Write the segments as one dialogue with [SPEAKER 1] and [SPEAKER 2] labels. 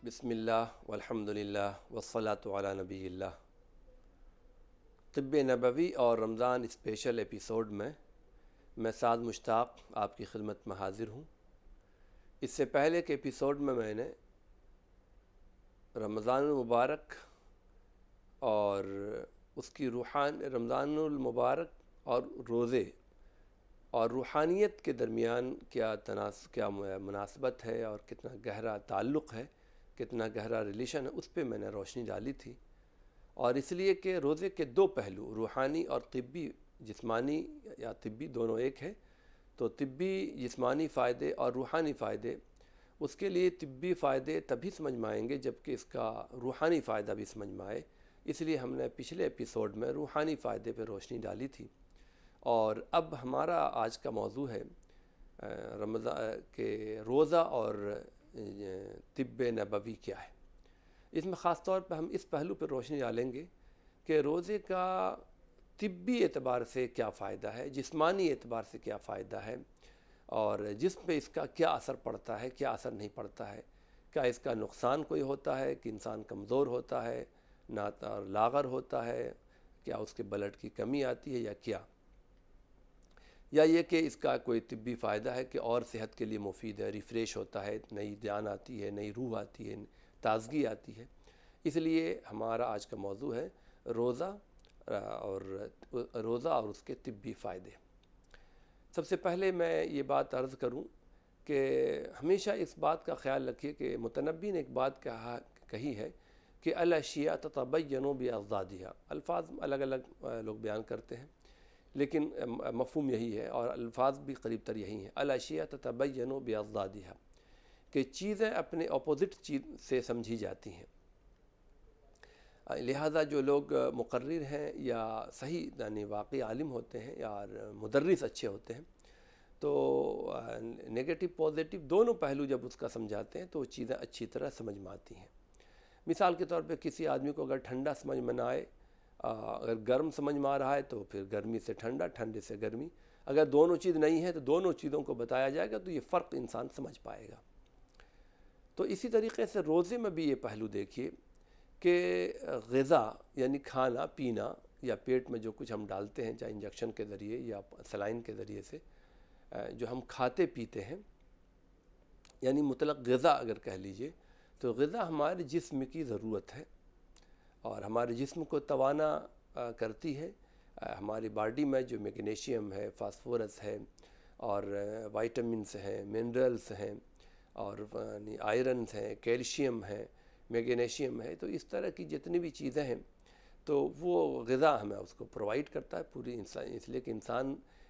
[SPEAKER 1] بسم اللہ والحمدللہ والصلاۃ علی نبی اللہ۔ طب نبوی اور رمضان اسپیشل ایپیسوڈ میں سعد مشتاق آپ کی خدمت میں حاضر ہوں۔ اس سے پہلے کے ایپیسوڈ میں نے رمضان المبارک اور اس کی رمضان المبارک اور روزے اور روحانیت کے درمیان کیا مناسبت ہے اور کتنا گہرا تعلق ہے، کتنا گہرا ریلیشن ہے، اس پہ میں نے روشنی ڈالی تھی۔ اور اس لیے کہ روزے کے دو پہلو، روحانی اور طبی، جسمانی یا طبی دونوں ایک ہے، تو طبی جسمانی فائدے اور روحانی فائدے، اس کے لیے طبی فائدے تبھی سمجھ میں آئیں گے جبکہ اس کا روحانی فائدہ بھی سمجھ میں آئے۔ اس لیے ہم نے پچھلے ایپیسوڈ میں روحانی فائدے پہ روشنی ڈالی تھی، اور اب ہمارا آج کا موضوع ہے رمضان کے روزہ اور طب نبوی کیا ہے۔ اس میں خاص طور پہ ہم اس پہلو پہ روشنی ڈالیں گے کہ روزے کا طبی اعتبار سے کیا فائدہ ہے، جسمانی اعتبار سے کیا فائدہ ہے، اور جسم پہ اس کا کیا اثر پڑتا ہے، کیا اثر نہیں پڑتا ہے، کیا اس کا نقصان کوئی ہوتا ہے کہ انسان کمزور ہوتا ہے، لاغر ہوتا ہے، کیا اس کے بلڈ کی کمی آتی ہے یا کیا، یا یہ کہ اس کا کوئی طبی فائدہ ہے کہ اور صحت کے لیے مفید ہے، ریفریش ہوتا ہے، نئی جان آتی ہے، نئی روح آتی ہے، تازگی آتی ہے۔ اس لیے ہمارا آج کا موضوع ہے روزہ اور اس کے طبی فائدے۔ سب سے پہلے میں یہ بات عرض کروں کہ ہمیشہ اس بات کا خیال رکھیے کہ متنبی نے ایک بات کہی ہے کہ الاشیاء تتبین باضدادها۔ الفاظ الگ الگ لوگ بیان کرتے ہیں، لیکن مفہوم یہی ہے اور الفاظ بھی قریب تر یہی ہیں۔ الاشیاء تتبین باضدادها، کہ چیزیں اپنے اپوزٹ چیز سے سمجھی جاتی ہیں۔ لہذا جو لوگ مقرر ہیں یا صحیح یعنی واقعی عالم ہوتے ہیں یا مدرس اچھے ہوتے ہیں، تو نگیٹو پازیٹیو دونوں پہلو جب اس کا سمجھاتے ہیں تو وہ چیزیں اچھی طرح سمجھ میں آتی ہیں۔ مثال کے طور پہ کسی آدمی کو اگر ٹھنڈا سمجھ میں نہ آئے، اگر گرم سمجھ میں آ رہا ہے تو پھر گرمی سے ٹھنڈا، ٹھنڈے سے گرمی، اگر دونوں چیز نہیں ہے تو دونوں چیزوں کو بتایا جائے گا تو یہ فرق انسان سمجھ پائے گا۔ تو اسی طریقے سے روزے میں بھی یہ پہلو دیکھیے کہ غذا یعنی کھانا پینا یا پیٹ میں جو کچھ ہم ڈالتے ہیں، چاہے انجیکشن کے ذریعے یا سلائن کے ذریعے سے جو ہم کھاتے پیتے ہیں، یعنی مطلق غذا اگر کہہ لیجئے، تو غذا ہمارے جسم کی ضرورت ہے اور ہمارے جسم کو توانا کرتی ہے۔ ہماری باڈی میں جو میگنیشیم ہے، فاسفورس ہے، اور وائٹامنس ہیں، منرلز ہیں، اور آئرنز ہیں، کیلشیم ہے، میگنیشیم ہے، تو اس طرح کی جتنی بھی چیزیں ہیں تو وہ غذا ہمیں اس کو پرووائڈ کرتا ہے پوری انسان۔ اس لیے کہ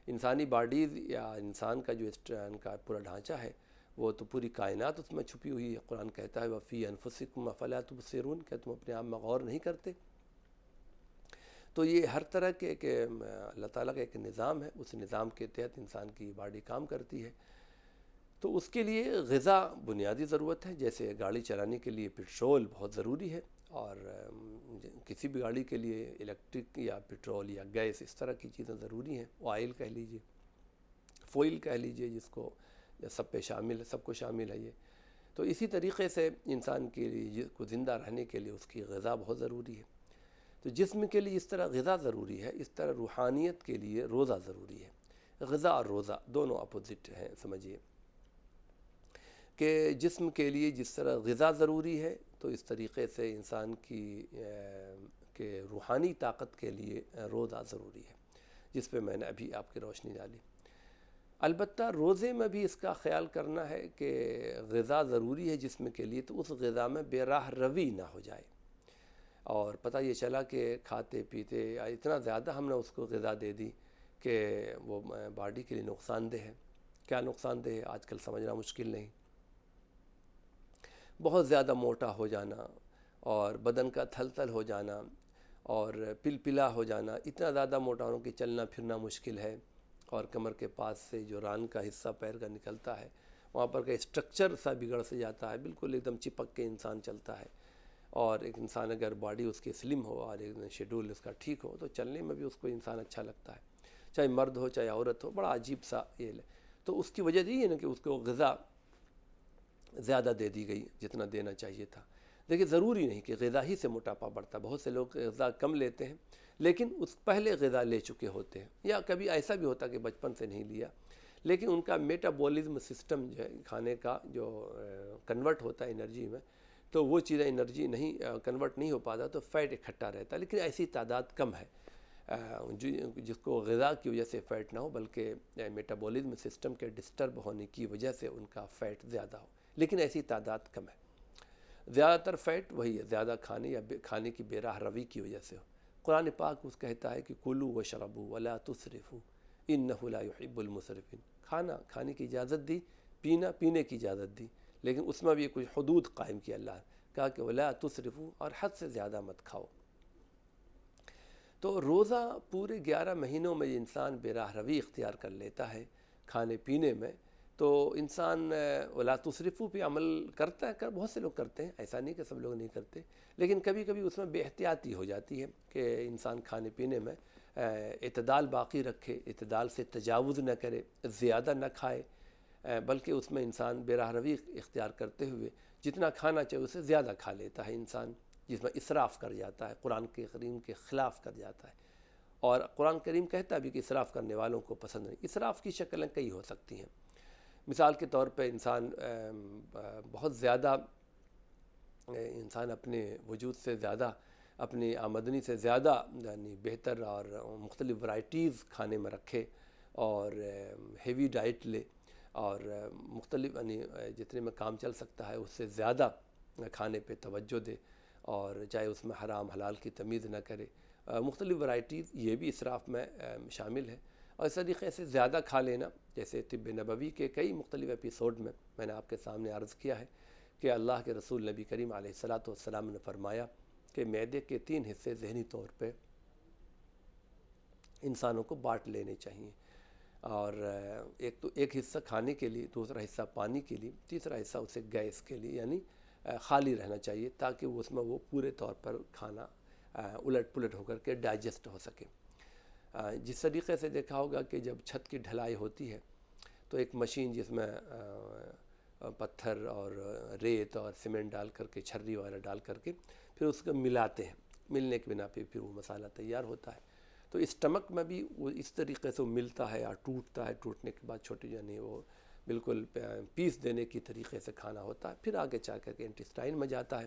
[SPEAKER 1] انسانی باڈیز یا انسان کا جو ان کا پورا ڈھانچہ ہے وہ تو پوری کائنات اس میں چھپی ہوئی ہے۔ قرآن کہتا ہے وَفِي أَنفُسِكُمْ أَفَلَا تُبْصِرُونَ، کہ تم اپنے آپ میں غور نہیں کرتے۔ تو یہ ہر طرح کے اللہ تعالیٰ کا ایک نظام ہے، اس نظام کے تحت انسان کی باڈی کام کرتی ہے۔ تو اس کے لیے غذا بنیادی ضرورت ہے، جیسے گاڑی چلانے کے لیے پٹرول بہت ضروری ہے، اور کسی بھی گاڑی کے لیے الیکٹرک یا پٹرول یا گیس اس طرح کی چیزیں ضروری ہیں، آئل کہہ لیجئے، فوئل کہہ لیجئے، جس کو سب پہ شامل ہے، سب کو شامل ہے یہ۔ تو اسی طریقے سے انسان کے لیے کو زندہ رہنے کے لیے اس کی غذا بہت ضروری ہے۔ تو جسم کے لیے اس طرح غذا ضروری ہے، اس طرح روحانیت کے لیے روزہ ضروری ہے۔ غذا اور روزہ دونوں اپوزٹ ہیں، سمجھیے کہ جسم کے لیے جس طرح غذا ضروری ہے تو اس طریقے سے انسان کی روحانی طاقت کے لیے روزہ ضروری ہے، جس پہ میں نے ابھی آپ کی روشنی ڈالی۔ البتہ روزے میں بھی اس کا خیال کرنا ہے کہ غذا ضروری ہے جسم کے لیے، تو اس غذا میں بے راہ روی نہ ہو جائے، اور پتہ یہ چلا کہ کھاتے پیتے اتنا زیادہ ہم نے اس کو غذا دے دی کہ وہ باڈی کے لیے نقصان دہ ہے۔ کیا نقصان دہ ہے آج کل سمجھنا مشکل نہیں۔ بہت زیادہ موٹا ہو جانا اور بدن کا تھل تھل ہو جانا اور پلپلا ہو جانا، اتنا زیادہ موٹا ہونا کہ چلنا پھرنا مشکل ہے، اور کمر کے پاس سے جو ران کا حصہ پیر کا نکلتا ہے وہاں پر کا اسٹرکچر سا بگڑ سے جاتا ہے، بالکل ایک دم چپک کے انسان چلتا ہے۔ اور ایک انسان اگر باڈی اس کی سلم ہو اور ایک شیڈول اس کا ٹھیک ہو تو چلنے میں بھی اس کو انسان اچھا لگتا ہے، چاہے مرد ہو چاہے عورت ہو، بڑا عجیب سا یہ تو اس کی وجہ یہی ہے نا کہ اس کو غذا زیادہ دے دی گئی جتنا دینا چاہیے تھا۔ دیکھیے ضروری نہیں کہ غذا ہی سے موٹاپا بڑھتا، بہت سے لوگ غذا کم لیتے ہیں لیکن اس پہلے غذا لے چکے ہوتے ہیں، یا کبھی ایسا بھی ہوتا کہ بچپن سے نہیں لیا، لیکن ان کا میٹابولزم سسٹم جو ہے کھانے کا جو کنورٹ ہوتا ہے انرجی میں، تو وہ چیزیں انرجی نہیں کنورٹ نہیں ہو پاتا، تو فیٹ اکٹھا رہتا ہے، لیکن ایسی تعداد کم ہے جس کو غذا کی وجہ سے فیٹ نہ ہو بلکہ میٹابولزم سسٹم کے ڈسٹرب ہونے کی وجہ سے ان کا فیٹ زیادہ ہو، لیکن ایسی تعداد کم ہے۔ زیادہ تر فیٹ وہی ہے زیادہ کھانے یا کھانے کی بے راہ روی کی وجہ سے ہو۔ قرآن پاک اس کہتا ہے کہ کلوا واشربوا ولا تسرفوا انہ لا يحب المسرفین، کھانے کی اجازت دی، پینے کی اجازت دی، لیکن اس میں بھی کچھ حدود قائم کی اللہ نے، کہا کہ ولا تسرفوا، اور حد سے زیادہ مت کھاؤ۔ تو روزہ پورے 11 مہینوں میں انسان بے راہ روی اختیار کر لیتا ہے کھانے پینے میں، تو انسان ولا تسرفوا پہ عمل کرتا ہے، بہت سے لوگ کرتے ہیں، ایسا نہیں کہ سب لوگ نہیں کرتے، لیکن کبھی کبھی اس میں بے احتیاطی ہو جاتی ہے کہ انسان کھانے پینے میں اعتدال باقی رکھے، اعتدال سے تجاوز نہ کرے، زیادہ نہ کھائے، بلکہ اس میں انسان بے راہ روی اختیار کرتے ہوئے جتنا کھانا چاہیے اسے زیادہ کھا لیتا ہے انسان، جس میں اسراف کر جاتا ہے، قرآن کریم کے خلاف کر جاتا ہے۔ اور قرآن کریم کہتا بھی کہ اسراف کرنے والوں کو پسند نہیں۔ اسراف کی شکلیں کئی ہو سکتی ہیں، مثال کے طور پہ انسان بہت زیادہ انسان اپنے وجود سے زیادہ، اپنی آمدنی سے زیادہ یعنی بہتر اور مختلف ورائٹیز کھانے میں رکھے، اور ہیوی ڈائٹ لے، اور مختلف یعنی جتنے میں کام چل سکتا ہے اس سے زیادہ کھانے پہ توجہ دے، اور چاہے اس میں حرام حلال کی تمیز نہ کرے، مختلف ورائٹیز، یہ بھی اسراف میں شامل ہے۔ اور اس طریقے سے زیادہ کھا لینا، جیسے طب نبوی کے کئی مختلف ایپیسوڈ میں نے آپ کے سامنے عرض کیا ہے کہ اللہ کے رسول نبی کریم علیہ الصلاۃ نے فرمایا کہ معدے کے 3 حصے ذہنی طور پہ انسانوں کو بانٹ لینے چاہیے، اور ایک حصہ کھانے کے لیے، دوسرا حصہ پانی کے لیے، تیسرا حصہ اسے گیس کے لیے، یعنی خالی رہنا چاہیے تاکہ اس میں وہ پورے طور پر کھانا الٹ پلٹ ہو کر کے ڈائجسٹ ہو سکے۔ جس طریقے سے دیکھا ہوگا کہ جب چھت کی ڈھلائی ہوتی ہے تو ایک مشین جس میں پتھر اور ریت اور سیمنٹ ڈال کر کے، چھری وغیرہ ڈال کر کے پھر اس کو ملاتے ہیں، ملنے کے بنا پہ پھر وہ مسالہ تیار ہوتا ہے۔ تو اسٹمک میں بھی وہ اس طریقے سے وہ ملتا ہے اور ٹوٹتا ہے، ٹوٹنے کے بعد چھوٹی یعنی وہ بالکل پیس دینے کی طریقے سے کھانا ہوتا ہے، پھر آگے جا کر کے انٹسٹائن میں جاتا ہے۔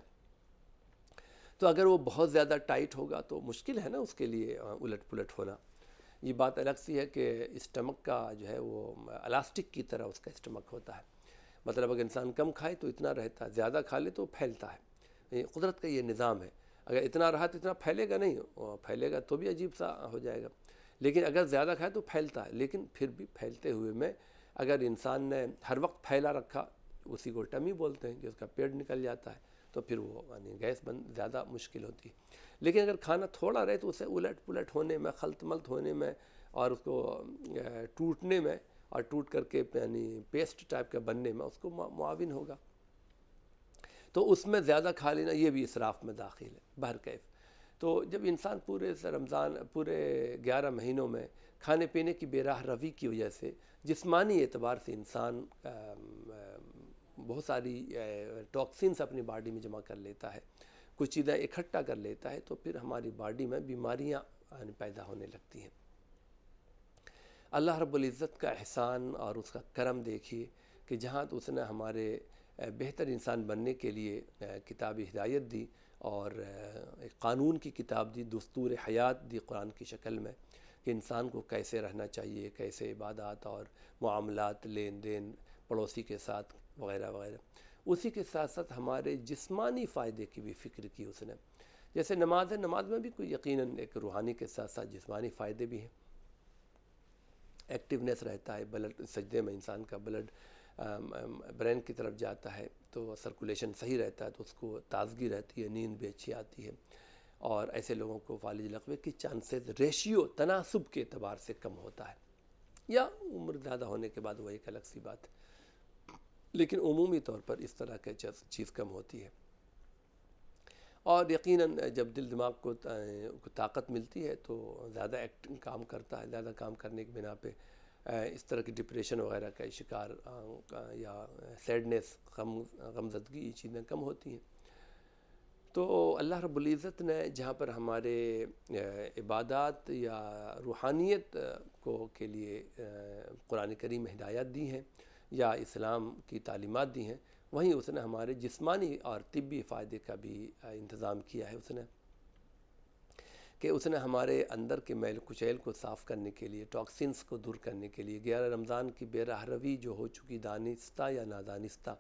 [SPEAKER 1] تو اگر وہ بہت زیادہ ٹائٹ ہوگا تو مشکل ہے نا اس کے لیے الٹ پلٹ ہونا۔ یہ بات الگ سی ہے کہ اسٹمک کا جو ہے وہ الاسٹک کی طرح اس کا اسٹمک ہوتا ہے، مطلب اگر انسان کم کھائے تو اتنا رہتا ہے، زیادہ کھا لے تو پھیلتا ہے۔ قدرت کا یہ نظام ہے، اگر اتنا رہا تو اتنا پھیلے گا نہیں، پھیلے گا تو بھی عجیب سا ہو جائے گا، لیکن اگر زیادہ کھائے تو پھیلتا ہے، لیکن پھر بھی پھیلتے ہوئے میں اگر انسان نے ہر وقت پھیلا رکھا، اسی کو ٹمی بولتے ہیں کہ اس کا پیٹ نکل جاتا ہے، تو پھر وہ یعنی گیس بند زیادہ مشکل ہوتی ہے۔ لیکن اگر کھانا تھوڑا رہے تو اسے الٹ پلٹ ہونے میں، خلط ملط ہونے میں، اور اس کو ٹوٹنے میں، اور ٹوٹ کر کے یعنی پیسٹ ٹائپ کا بننے میں اس کو معاون ہوگا۔ تو اس میں زیادہ کھا لینا یہ بھی اسراف میں داخل ہے بہرکیف۔ تو جب انسان پورے رمضان، پورے 11 مہینوں میں کھانے پینے کی بے راہ روی کی وجہ سے جسمانی اعتبار سے انسان بہت ساری ٹاکسنس اپنی باڈی میں جمع کر لیتا ہے، کچھ چیزیں اکٹھا کر لیتا ہے، تو پھر ہماری باڈی میں بیماریاں پیدا ہونے لگتی ہیں۔ اللہ رب العزت کا احسان اور اس کا کرم دیکھیے کہ جہاں تو اس نے ہمارے بہتر انسان بننے کے لیے کتاب ہدایت دی، اور ایک قانون کی کتاب دی، دستور حیات دی قرآن کی شکل میں، کہ انسان کو کیسے رہنا چاہیے، کیسے عبادات اور معاملات، لین دین پڑوسی کے ساتھ وغیرہ وغیرہ۔ اسی کے ساتھ ساتھ ہمارے جسمانی فائدے کی بھی فکر کی اس نے، جیسے نماز ہے، نماز میں بھی کوئی یقیناً ایک روحانی کے ساتھ ساتھ جسمانی فائدے بھی ہیں، ایکٹیونیس رہتا ہے، بلڈ سجدے میں انسان کا بلڈ برین کی طرف جاتا ہے تو سرکولیشن صحیح رہتا ہے، تو اس کو تازگی رہتی ہے، نیند بھی اچھی آتی ہے، اور ایسے لوگوں کو فالج لقوے کی چانسز ریشیو تناسب کے اعتبار سے کم ہوتا ہے، یا عمر زیادہ ہونے کے بعد وہ ایک الگ سی بات ہے، لیکن عمومی طور پر اس طرح کی چیز کم ہوتی ہے۔ اور یقیناً جب دل دماغ کو طاقت ملتی ہے تو زیادہ کام کرتا ہے، زیادہ کام کرنے کی بنا پہ اس طرح کی ڈپریشن وغیرہ کا شکار یا سیڈنس، غمزدگی، یہ چیزیں کم ہوتی ہیں۔ تو اللہ رب العزت نے جہاں پر ہمارے عبادات یا روحانیت کے لیے قرآن کریم میں ہدایات دی ہیں یا اسلام کی تعلیمات دی ہیں، وہیں اس نے ہمارے جسمانی اور طبی فائدے کا بھی انتظام کیا ہے۔ اس نے ہمارے اندر کے میل کچیل کو صاف کرنے کے لیے، ٹاکسنس کو دور کرنے کے لیے 11 رمضان کی بے راہ روی جو ہو چکی، دانستہ یا نادانستہ،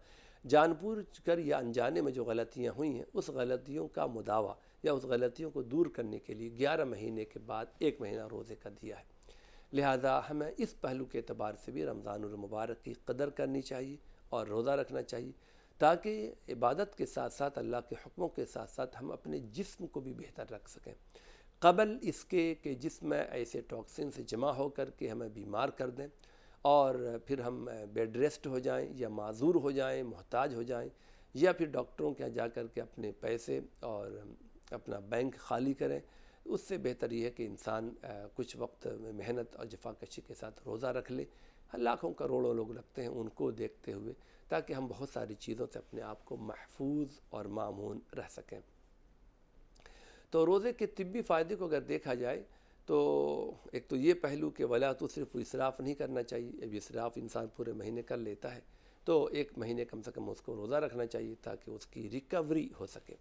[SPEAKER 1] جان بوجھ کر یا انجانے میں جو غلطیاں ہوئی ہیں، اس غلطیوں کا مداوع یا اس غلطیوں کو دور کرنے کے لیے 11 مہینے کے بعد 1 مہینہ روزے کا دیا ہے۔ لہذا ہمیں اس پہلو کے اعتبار سے بھی رمضان المبارک کی قدر کرنی چاہیے اور روزہ رکھنا چاہیے، تاکہ عبادت کے ساتھ ساتھ اللہ کے حکموں کے ساتھ ساتھ ہم اپنے جسم کو بھی بہتر رکھ سکیں، قبل اس کے کہ جسم میں ایسے ٹاکسن سے جمع ہو کر کے ہمیں بیمار کر دیں اور پھر ہم بیڈ ریسٹ ہو جائیں یا معذور ہو جائیں، محتاج ہو جائیں، یا پھر ڈاکٹروں کے یہاں جا کر کے اپنے پیسے اور اپنا بینک خالی کریں۔ اس سے بہتر یہ ہے کہ انسان کچھ وقت محنت اور جفاکشی کے ساتھ روزہ رکھ لے۔ لاکھوں کروڑوں لوگ رکھتے ہیں، ان کو دیکھتے ہوئے، تاکہ ہم بہت ساری چیزوں سے اپنے آپ کو محفوظ اور مامون رہ سکیں۔ تو روزے کے طبی فائدے کو اگر دیکھا جائے تو ایک تو یہ پہلو کہ ولا تو صرف اسراف نہیں کرنا چاہیے۔ اب اسراف انسان پورے مہینے کر لیتا ہے تو 1 مہینے کم سے کم اس کو روزہ رکھنا چاہیے تاکہ اس کی ریکوری ہو سکے۔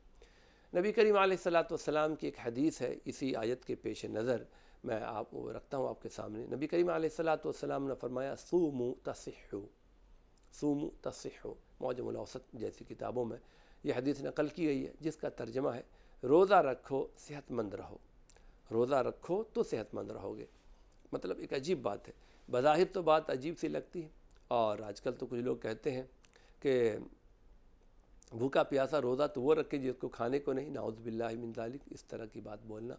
[SPEAKER 1] نبی کریم علیہ السلام کی ایک حدیث ہے، اسی آیت کے پیش نظر میں رکھتا ہوں آپ کے سامنے۔ نبی کریم علیہ السلام نے فرمایا صوموا تصحوا، صوموا تصحوا، معجم الاوسط جیسی کتابوں میں یہ حدیث نقل کی گئی ہے، جس کا ترجمہ ہے روزہ رکھو صحت مند رہو، روزہ رکھو تو صحت مند رہو گے۔ مطلب ایک عجیب بات ہے، بظاہر تو بات عجیب سی لگتی ہے، اور آج کل تو کچھ لوگ کہتے ہیں کہ بھوکا پیاسا روزہ تو وہ رکھے جس کو کھانے کو نہیں، نعوذ باللہ من ذالک، اس طرح کی بات بولنا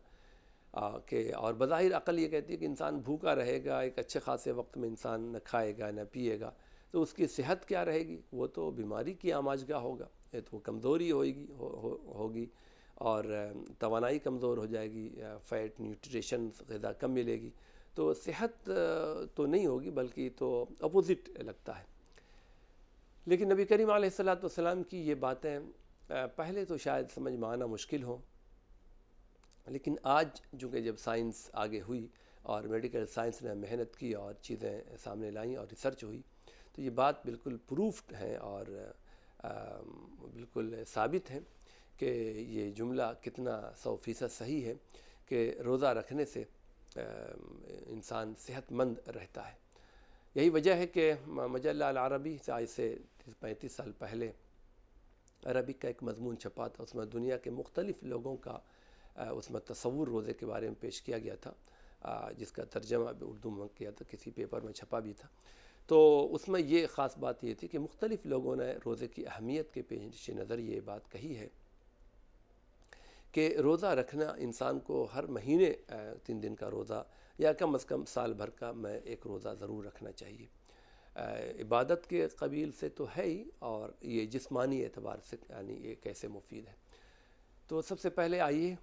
[SPEAKER 1] کہ اور بظاہر عقل یہ کہتی ہے کہ انسان بھوکا رہے گا، ایک اچھے خاصے وقت میں انسان نہ کھائے گا نہ پیے گا تو اس کی صحت کیا رہے گی؟ وہ تو بیماری کی آماجگاہ ہوگا، تو وہ کمزوری ہوگی اور توانائی کمزور ہو جائے گی، فیٹ، نیوٹریشن، غذا کم ملے گی، تو صحت تو نہیں ہوگی بلکہ تو اپوزٹ لگتا ہے۔ لیکن نبی کریم علیہ السلام کی یہ باتیں پہلے تو شاید سمجھ میں آنا مشکل ہو، لیکن آج چونکہ جب سائنس آگے ہوئی اور میڈیکل سائنس نے محنت کی اور چیزیں سامنے لائیں اور ریسرچ ہوئی، تو یہ بات بالکل پروفڈ ہے اور بالکل ثابت ہے کہ یہ جملہ کتنا 100% صحیح ہے کہ روزہ رکھنے سے انسان صحت مند رہتا ہے۔ یہی وجہ ہے کہ مجلہ العربی سے آج سے 35 سال پہلے عربک کا ایک مضمون چھپا تھا، اس میں دنیا کے مختلف لوگوں کا اس میں تصور روزے کے بارے میں پیش کیا گیا تھا، جس کا ترجمہ بھی اردو میں کیا تھا، کسی پیپر میں چھپا بھی تھا۔ تو اس میں یہ خاص بات یہ تھی کہ مختلف لوگوں نے روزے کی اہمیت کے پیش نظر یہ بات کہی ہے کہ روزہ رکھنا انسان کو ہر مہینے 3 دن کا روزہ یا کم از کم سال بھر کا میں ایک روزہ ضرور رکھنا چاہیے۔ عبادت کے قبیل سے تو ہے ہی، اور یہ جسمانی اعتبار سے یعنی یہ کیسے مفید ہے۔ تو سب سے پہلے آئیے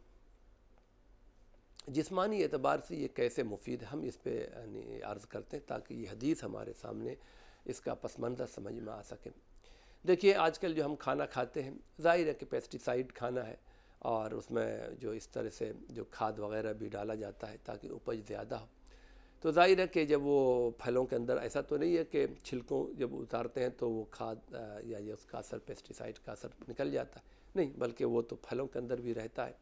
[SPEAKER 1] جسمانی اعتبار سے یہ کیسے مفید ہے، ہم اس پہ یعنی عرض کرتے ہیں تاکہ یہ حدیث ہمارے سامنے اس کا پس منظر سمجھ میں آ سکے۔ دیکھیے آج کل جو ہم کھانا کھاتے ہیں، ظاہر ہے کہ پیسٹی سائیڈ کھانا ہے، اور اس میں جو اس طرح سے جو کھاد وغیرہ بھی ڈالا جاتا ہے تاکہ اپج زیادہ ہو، تو ظاہر ہے کہ جب وہ پھلوں کے اندر ایسا تو نہیں ہے کہ چھلکوں جب اتارتے ہیں تو وہ کھاد یا یہ اس کا اثر پیسٹی سائیڈ کا اثر نکل جاتا ہے، نہیں، بلکہ وہ تو پھلوں کے اندر بھی رہتا ہے۔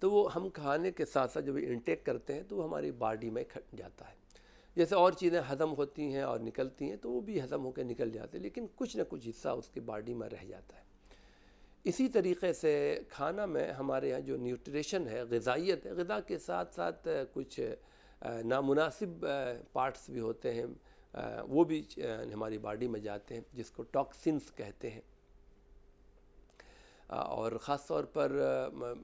[SPEAKER 1] تو وہ ہم کھانے کے ساتھ ساتھ جب انٹیک کرتے ہیں تو وہ ہماری باڈی میں کھٹ جاتا ہے، جیسے اور چیزیں ہضم ہوتی ہیں اور نکلتی ہیں تو وہ بھی ہضم ہو کے نکل جاتے ہیں، لیکن کچھ نہ کچھ حصہ اس کی باڈی میں رہ جاتا ہے۔ اسی طریقے سے کھانا میں ہمارے یہاں جو نیوٹریشن ہے، غذائیت ہے، غذا کے ساتھ ساتھ کچھ نامناسب پارٹس بھی ہوتے ہیں، وہ بھی ہماری باڈی میں جاتے ہیں، جس کو ٹاکسنس کہتے ہیں، اور خاص طور پر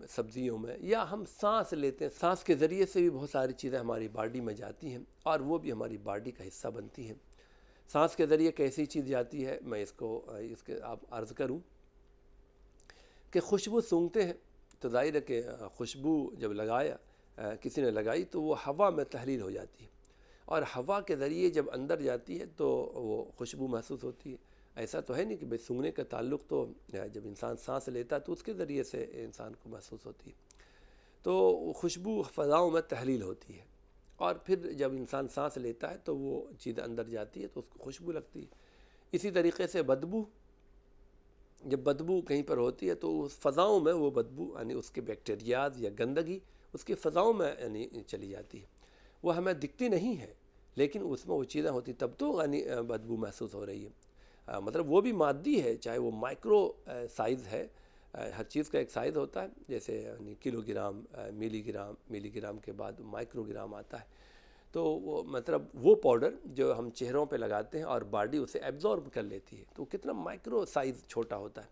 [SPEAKER 1] سبزیوں میں، یا ہم سانس لیتے ہیں، سانس کے ذریعے سے بھی بہت ساری چیزیں ہماری باڈی میں جاتی ہیں اور وہ بھی ہماری باڈی کا حصہ بنتی ہیں۔ سانس کے ذریعے کیسی چیز جاتی ہے، میں اس کے آپ عرض کروں کہ خوشبو سونگھتے ہیں تو ظاہر ہے کہ خوشبو جب کسی نے لگائی تو وہ ہوا میں تحلیل ہو جاتی ہے، اور ہوا کے ذریعے جب اندر جاتی ہے تو وہ خوشبو محسوس ہوتی ہے۔ ایسا تو ہے نہیں کہ بھئی سونگھنے کا تعلق تو جب انسان سانس لیتا ہے تو اس کے ذریعے سے انسان کو محسوس ہوتی ہے۔ تو خوشبو فضاؤں میں تحلیل ہوتی ہے، اور پھر جب انسان سانس لیتا ہے تو وہ چیز اندر جاتی ہے تو اس کو خوشبو لگتی ہے۔ اسی طریقے سے بدبو، جب بدبو کہیں پر ہوتی ہے تو اس فضاؤں میں وہ بدبو یعنی اس کے بیکٹیریاز یا گندگی اس کی فضاؤں میں یعنی چلی جاتی ہے۔ وہ ہمیں دکھتی نہیں ہے لیکن اس میں وہ چیزیں ہوتی تب تو یعنی بدبو محسوس ہو رہی ہے۔ مطلب وہ بھی مادی ہے، چاہے وہ مائکرو سائز ہے، ہر چیز کا ایک سائز ہوتا ہے، جیسے یعنی کلو گرام، ملی گرام کے بعد مائکرو گرام آتا ہے۔ تو وہ مطلب وہ پاؤڈر جو ہم چہروں پہ لگاتے ہیں اور باڈی اسے ایبزورب کر لیتی ہے تو کتنا مائکرو سائز چھوٹا ہوتا ہے۔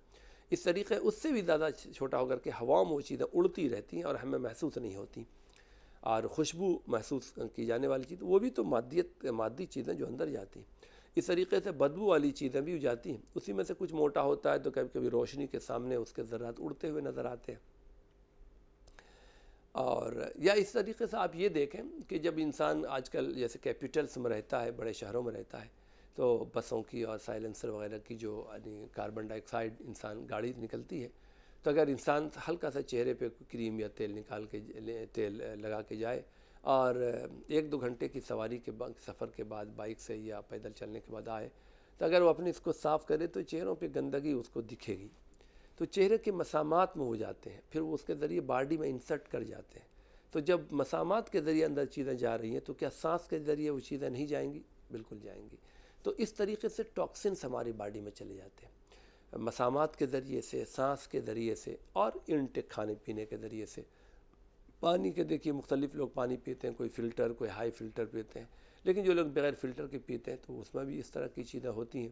[SPEAKER 1] اس طریقے اس سے بھی زیادہ چھوٹا ہو کر کے ہواؤں میں وہ چیزیں اڑتی رہتی ہیں اور ہمیں محسوس نہیں ہوتی۔ اور خوشبو محسوس کی جانے والی چیز وہ بھی تو مادی چیزیں جو اندر جاتی ہیں۔ اس طریقے سے بدبو والی چیزیں بھی جاتی ہیں، اسی میں سے کچھ موٹا ہوتا ہے تو کبھی کبھی روشنی کے سامنے اس کے ذرات اڑتے ہوئے نظر آتے ہیں۔ اور یا اس طریقے سے آپ یہ دیکھیں کہ جب انسان آج کل جیسے کیپٹلس میں رہتا ہے، بڑے شہروں میں رہتا ہے، تو بسوں کی اور سائلنسر وغیرہ کی جو یعنی کاربن ڈائی آکسائڈ انسان گاڑی نکلتی ہے، تو اگر انسان ہلکا سا چہرے پہ کریم یا تیل نکال کے تیل لگا کے جائے اور 1-2 گھنٹے کی سواری کے بعد، سفر کے بعد، بائک سے یا پیدل چلنے کے بعد آئے تو اگر وہ اپنے اس کو صاف کرے تو چہروں پہ گندگی اس کو دکھے گی، تو چہرے کے مسامات میں ہو جاتے ہیں، پھر وہ اس کے ذریعے باڈی میں انسرٹ کر جاتے ہیں۔ تو جب مسامات کے ذریعے اندر چیزیں جا رہی ہیں تو کیا سانس کے ذریعے وہ چیزیں نہیں جائیں گی؟ بالکل جائیں گی۔ تو اس طریقے سے ٹاکسنس ہماری باڈی میں چلے جاتے ہیں، مسامات کے ذریعے سے، سانس کے ذریعے سے، اور انٹیک کھانے پینے کے ذریعے سے۔ پانی کے دیکھیے مختلف لوگ پانی پیتے ہیں، کوئی فلٹر، کوئی ہائی فلٹر پیتے ہیں، لیکن جو لوگ بغیر فلٹر کے پیتے ہیں تو اس میں بھی اس طرح کی چیزیں ہوتی ہیں۔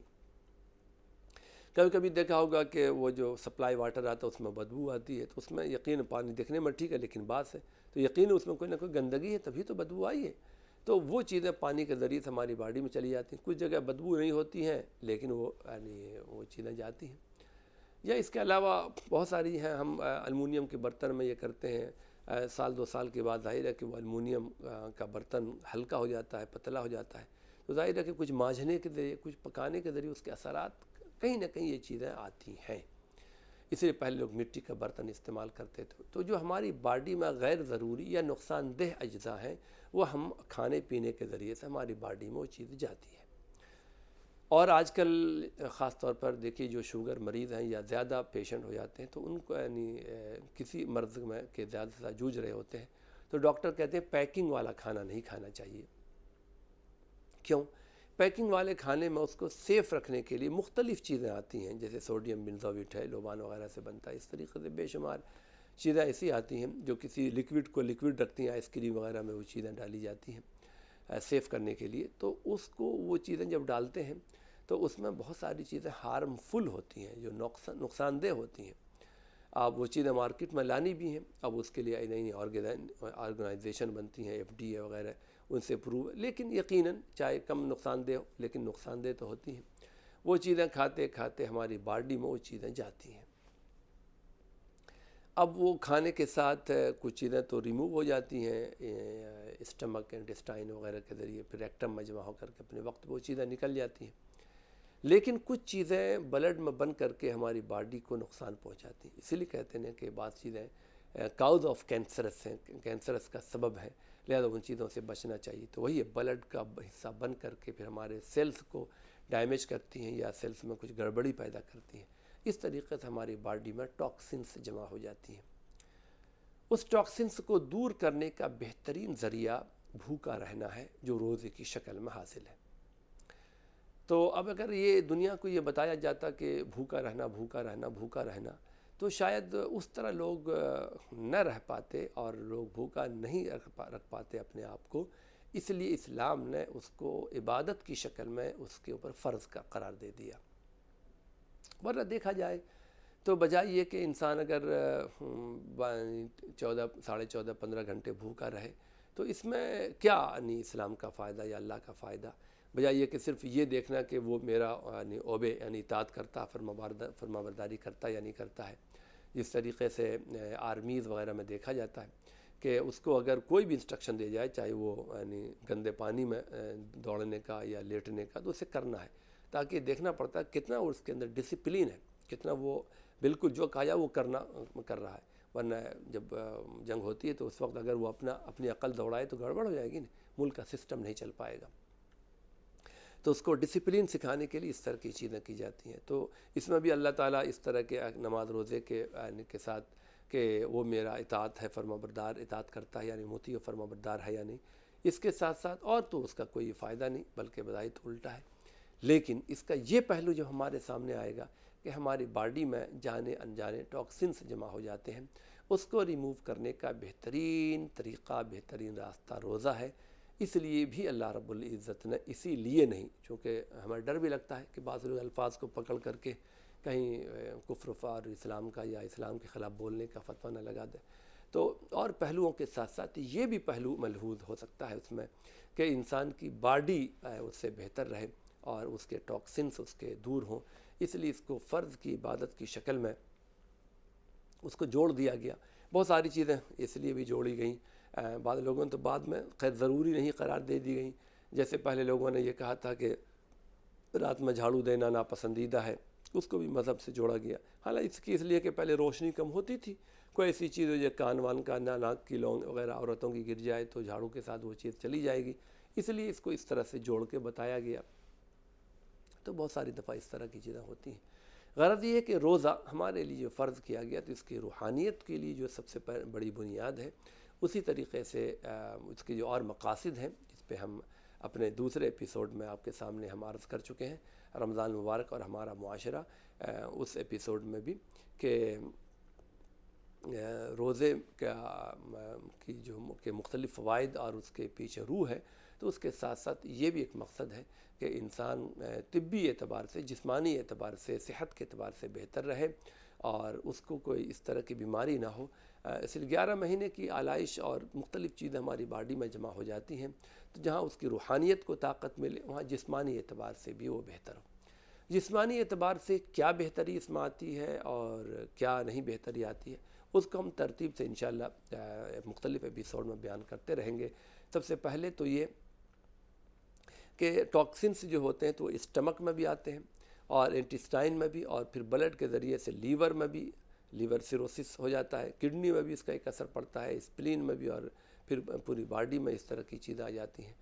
[SPEAKER 1] کبھی کبھی دیکھا ہوگا کہ وہ جو سپلائی واٹر آتا ہے اس میں بدبو آتی ہے، تو اس میں یقین پانی دیکھنے میں ٹھیک ہے لیکن بات ہے تو یقین اس میں کوئی نہ کوئی گندگی ہے تبھی تو بدبو آئی ہے۔ تو وہ چیزیں پانی کے ذریعے سے ہماری باڈی میں چلی جاتی ہیں، کچھ جگہ بدبو نہیں ہوتی ہیں لیکن وہ یعنی وہ چیزیں جاتی ہیں۔ یا اس کے علاوہ بہت ساری ہیں، ہم المونیم کے برتن میں یہ کرتے ہیں، 1-2 سال کے بعد ظاہر ہے کہ وہ المونیم کا برتن ہلکا ہو جاتا ہے، پتلا ہو جاتا ہے، تو ظاہر ہے کہ کچھ مانجھنے کے ذریعے، کچھ پکانے کے ذریعے اس کے اثرات کہیں نہ کہیں یہ چیزیں آتی ہیں۔ اس لیے پہلے لوگ مٹی کا برتن استعمال کرتے تھے۔ تو جو ہماری باڈی میں غیر ضروری یا نقصان دہ اجزاء ہیں وہ ہم کھانے پینے کے ذریعے سے ہماری باڈی میں وہ چیز جاتی ہے۔ اور آج کل خاص طور پر دیکھیے جو شوگر مریض ہیں یا زیادہ پیشنٹ ہو جاتے ہیں تو ان کو یعنی کسی مرض میں کے زیادہ سے جوجھ رہے ہوتے ہیں تو ڈاکٹر کہتے ہیں پیکنگ والا کھانا نہیں کھانا چاہیے۔ کیوں؟ پیکنگ والے کھانے میں اس کو سیف رکھنے کے لیے مختلف چیزیں آتی ہیں، جیسے سوڈیم بنزویٹ ہے، لوبان وغیرہ سے بنتا ہے، اس طریقے سے بے شمار چیزیں ایسی آتی ہیں جو کسی لکوڈ کو لکوڈ رکھتی ہیں، آئس کریم وغیرہ میں وہ چیزیں ڈالی جاتی ہیں سیف کرنے کے لیے۔ تو اس کو وہ چیزیں جب ڈالتے ہیں تو اس میں بہت ساری چیزیں ہارمفل ہوتی ہیں جو نقصان دہ ہوتی ہیں۔ اب وہ چیزیں مارکیٹ میں لانی بھی ہیں، اب اس کے لیے نئی آرگنائزیشن بنتی ہیں، FDA وغیرہ، ان سے پروو، لیکن یقیناً چاہے کم نقصان دہ ہو لیکن نقصان دہ تو ہوتی ہیں۔ وہ چیزیں کھاتے کھاتے ہماری باڈی میں وہ چیزیں جاتی ہیں۔ اب وہ کھانے کے ساتھ کچھ چیزیں تو ریموو ہو جاتی ہیں اسٹمک، انٹسٹائن وغیرہ کے ذریعے، پھر ریکٹم میں جمع ہو کر کے اپنے وقت وہ چیزیں نکل جاتی ہیں، لیکن کچھ چیزیں بلڈ میں بن کر کے ہماری باڈی کو نقصان پہنچاتی ہیں۔ اسی لیے کہتے ہیں کہ بعض چیزیں کاؤز آف کینسرس ہیں، کینسرس کا سبب ہے، لہذا ان چیزوں سے بچنا چاہیے۔ تو وہی بلڈ کا حصہ بن کر کے پھر ہمارے سیلز کو ڈیمیج کرتی ہیں یا سیلز میں کچھ گڑبڑی پیدا کرتی ہیں۔ اس طریقے سے ہماری باڈی میں ٹاکسنس جمع ہو جاتی ہیں۔ اس ٹاکسنس کو دور کرنے کا بہترین ذریعہ بھوکا رہنا ہے جو روزے کی شکل میں حاصل ہے۔ تو اب اگر یہ دنیا کو یہ بتایا جاتا کہ بھوکا رہنا، بھوکا رہنا، بھوکا رہنا، تو شاید اس طرح لوگ نہ رہ پاتے اور لوگ بھوکا نہیں رکھ پاتے اپنے آپ کو۔ اس لیے اسلام نے اس کو عبادت کی شکل میں اس کے اوپر فرض کا قرار دے دیا۔ ورنہ دیکھا جائے تو بجائے یہ کہ انسان اگر 14 ساڑھے 14 15 گھنٹے بھوکا رہے تو اس میں کیا یعنی اسلام کا فائدہ یا اللہ کا فائدہ، بجائے یہ کہ صرف یہ دیکھنا کہ وہ میرا یعنی اوبے یعنی اطاعت کرتا، فرما برداری کرتا یا نہیں کرتا ہے، جس طریقے سے آرمیز وغیرہ میں دیکھا جاتا ہے کہ اس کو اگر کوئی بھی انسٹرکشن دے جائے، چاہے وہ یعنی گندے پانی میں دوڑنے کا یا لیٹنے کا، تو اسے کرنا ہے، تاکہ دیکھنا پڑتا ہے کتنا اس کے اندر ڈسپلین ہے، کتنا وہ بالکل جو کہا جائے وہ کر رہا ہے۔ ورنہ جب جنگ ہوتی ہے تو اس وقت اگر وہ اپنی عقل دوڑائے تو گڑبڑ ہو جائے گی نا، ملک کا سسٹم نہیں چل پائے گا۔ تو اس کو ڈسپلین سکھانے کے لیے اس طرح کی چیزیں کی جاتی ہیں۔ تو اس میں بھی اللہ تعالیٰ اس طرح کے نماز روزے کے ساتھ کہ وہ میرا اطاعت ہے، فرما بردار اطاعت کرتا ہے، یعنی مطیع و فرما بردار ہے یا نہیں، اس کے ساتھ ساتھ اور تو اس کا کوئی فائدہ نہیں، بلکہ بظاہر تو الٹا ہے۔ لیکن اس کا یہ پہلو جو ہمارے سامنے آئے گا کہ ہماری باڈی میں جانے انجانے ٹاکسنس جمع ہو جاتے ہیں، اس کو ریموو کرنے کا بہترین طریقہ، بہترین راستہ روزہ ہے۔ اس لیے بھی اللہ رب العزت نے اسی لیے نہیں، چونکہ ہمیں ڈر بھی لگتا ہے کہ بعض لوگ الفاظ کو پکڑ کر کے کہیں کفر اور اسلام کا یا اسلام کے خلاف بولنے کا فتویٰ نہ لگا دے، تو اور پہلوؤں کے ساتھ ساتھ یہ بھی پہلو ملحوظ ہو سکتا ہے اس میں کہ انسان کی باڈی اس سے بہتر رہے اور اس کے ٹاکسنس اس کے دور ہوں۔ اس لیے اس کو فرض کی عبادت کی شکل میں اس کو جوڑ دیا گیا۔ بہت ساری چیزیں اس لیے بھی جوڑی گئیں، بعض لوگوں نے تو بعد میں خیر ضروری نہیں قرار دے دی گئیں، جیسے پہلے لوگوں نے یہ کہا تھا کہ رات میں جھاڑو دینا ناپسندیدہ ہے، اس کو بھی مذہب سے جوڑا گیا۔ حالانکہ اس لیے کہ پہلے روشنی کم ہوتی تھی، کوئی ایسی چیز ہو جو کان وان کا ناک کی لونگ وغیرہ عورتوں کی گر جائے تو جھاڑو کے ساتھ وہ چیز چلی جائے گی، اس لیے اس کو اس طرح سے جوڑ کے بتایا گیا۔ تو بہت ساری دفعہ اس طرح کی چیزیں ہوتی ہیں۔ غرض یہ ہے کہ روزہ ہمارے لیے جو فرض کیا گیا تو اس کی روحانیت کے لیے جو سب سے بڑی بنیاد ہے، اسی طریقے سے اس کے جو اور مقاصد ہیں جس پہ ہم اپنے دوسرے ایپیسوڈ میں آپ کے سامنے ہم عرض کر چکے ہیں، رمضان مبارک اور ہمارا معاشرہ، اس ایپیسوڈ میں بھی کہ روزے کے مختلف فوائد اور اس کے پیچھے روح ہے، تو اس کے ساتھ ساتھ یہ بھی ایک مقصد ہے کہ انسان طبی اعتبار سے، جسمانی اعتبار سے، صحت کے اعتبار سے بہتر رہے اور اس کو کوئی اس طرح کی بیماری نہ ہو۔ اس لیے 11 مہینے کی آلائش اور مختلف چیزیں ہماری باڈی میں جمع ہو جاتی ہیں، تو جہاں اس کی روحانیت کو طاقت ملے وہاں جسمانی اعتبار سے بھی وہ بہتر ہو۔ جسمانی اعتبار سے کیا بہتری اس میں آتی ہے اور کیا نہیں بہتری آتی ہے، اس کو ہم ترتیب سے انشاءاللہ مختلف ایپیسوڈ میں بیان کرتے رہیں گے۔ سب سے پہلے تو یہ کہ ٹاکسنس جو ہوتے ہیں تو اسٹمک میں بھی آتے ہیں اور انٹسٹائن میں بھی، اور پھر بلڈ کے ذریعے سے لیور میں بھی، لیور سیروسس ہو جاتا ہے، کڈنی میں بھی اس کا ایک اثر پڑتا ہے، اسپلین میں بھی، اور پھر پوری باڈی میں اس طرح کی چیزیں آ جاتی ہیں۔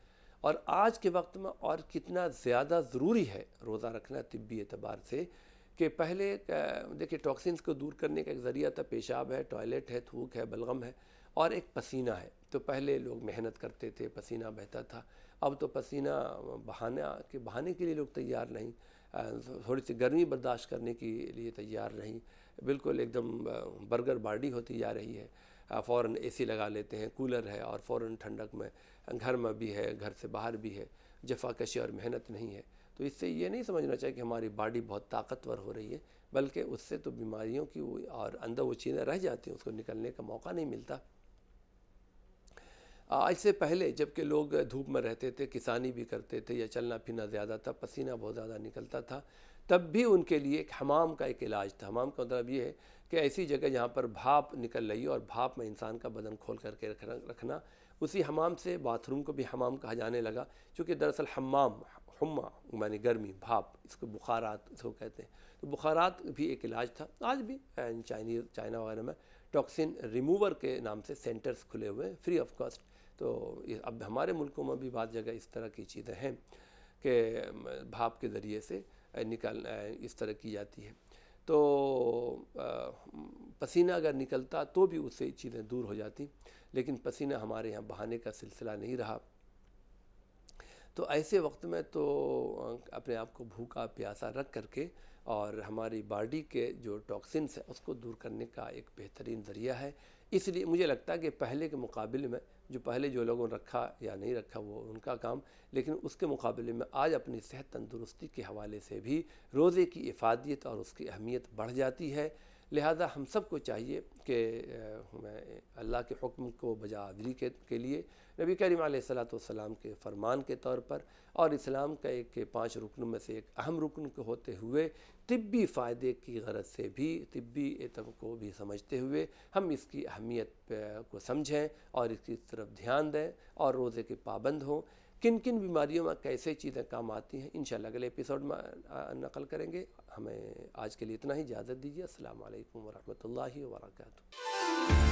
[SPEAKER 1] اور آج کے وقت میں اور کتنا زیادہ ضروری ہے روزہ رکھنا طبی اعتبار سے، کہ پہلے دیکھیں ٹاکسنس کو دور کرنے کا ایک ذریعہ تھا، پیشاب ہے، ٹوائلٹ ہے، تھوک ہے، بلغم ہے، اور ایک پسینہ ہے۔ تو پہلے لوگ محنت کرتے تھے، پسینہ بہتا تھا، اب تو پسینہ بہانے کے لیے لوگ تیار نہیں، تھوڑی سی گرمی برداشت کرنے کے لیے تیار نہیں، بالکل ایک دم برگر باڈی ہوتی جا رہی ہے، فوراً اے سی لگا لیتے ہیں، کولر ہے، اور فوراً ٹھنڈک میں گھر میں بھی ہے، گھر سے باہر بھی ہے، جفا کشی اور محنت نہیں ہے۔ تو اس سے یہ نہیں سمجھنا چاہیے کہ ہماری باڈی بہت طاقتور ہو رہی ہے، بلکہ اس سے تو بیماریوں کی اور اندر وہ چیزیں رہ جاتی ہیں، اس کو نکلنے کا موقع نہیں ملتا۔ آج سے پہلے جب کہ لوگ دھوپ میں رہتے تھے، کسانی بھی کرتے تھے یا چلنا پھرنا زیادہ تھا، پسینہ بہت زیادہ نکلتا تھا، تب بھی ان کے لیے ایک حمام کا ایک علاج تھا۔ حمام کا مطلب یہ ہے کہ ایسی جگہ جہاں پر بھاپ نکل رہی ہے اور بھاپ میں انسان کا بدن کھول کر کے رکھنا، اسی حمام سے باتھ روم کو بھی حمام کہا جانے لگا، چونکہ دراصل حمام حما یعنی گرمی، بھاپ، اس کو بخارات اس کو کہتے ہیں۔ تو بخارات بھی ایک علاج تھا۔ آج بھی چائنا وغیرہ میں ٹاکسن ریموور کے نام سے سینٹرز کھلے ہوئے ہیں فری آف کاسٹ۔ تو اب ہمارے ملکوں میں بھی بعض جگہ اس طرح کی چیزیں ہیں کہ بھاپ کے ذریعے سے اس طرح کی جاتی ہے۔ تو پسینہ اگر نکلتا تو بھی اس سے چیزیں دور ہو جاتی، لیکن پسینہ ہمارے یہاں بہانے کا سلسلہ نہیں رہا۔ تو ایسے وقت میں تو اپنے آپ کو بھوکا پیاسا رکھ کر کے اور ہماری باڈی کے جو ٹاکسنس ہیں اس کو دور کرنے کا ایک بہترین ذریعہ ہے۔ اس لیے مجھے لگتا ہے کہ پہلے کے مقابلے میں جو لوگوں نے رکھا یا نہیں رکھا وہ ان کا کام، لیکن اس کے مقابلے میں آج اپنی صحت تندرستی کے حوالے سے بھی روزے کی افادیت اور اس کی اہمیت بڑھ جاتی ہے۔ لہذا ہم سب کو چاہیے کہ ہمیں اللہ کے حکم کو بجا آوری کے لیے نبی کریم علیہ الصلاۃ والسلام کے فرمان کے طور پر اور اسلام کا ایک 5 رکنوں میں سے ایک اہم رکن کو ہوتے ہوئے طبی فائدے کی غرض سے بھی طبی ایتم کو بھی سمجھتے ہوئے ہم اس کی اہمیت کو سمجھیں اور اس کی طرف دھیان دیں اور روزے کے پابند ہوں. کن کن بیماریوں میں کیسے چیزیں کام آتی ہیں انشاءاللہ اگلے ایپیسوڈ میں نقل کریں گے. ہمیں آج کے لیے اتنا ہی اجازت دیجیے. السلام علیکم ورحمۃ اللہ وبرکاتہ.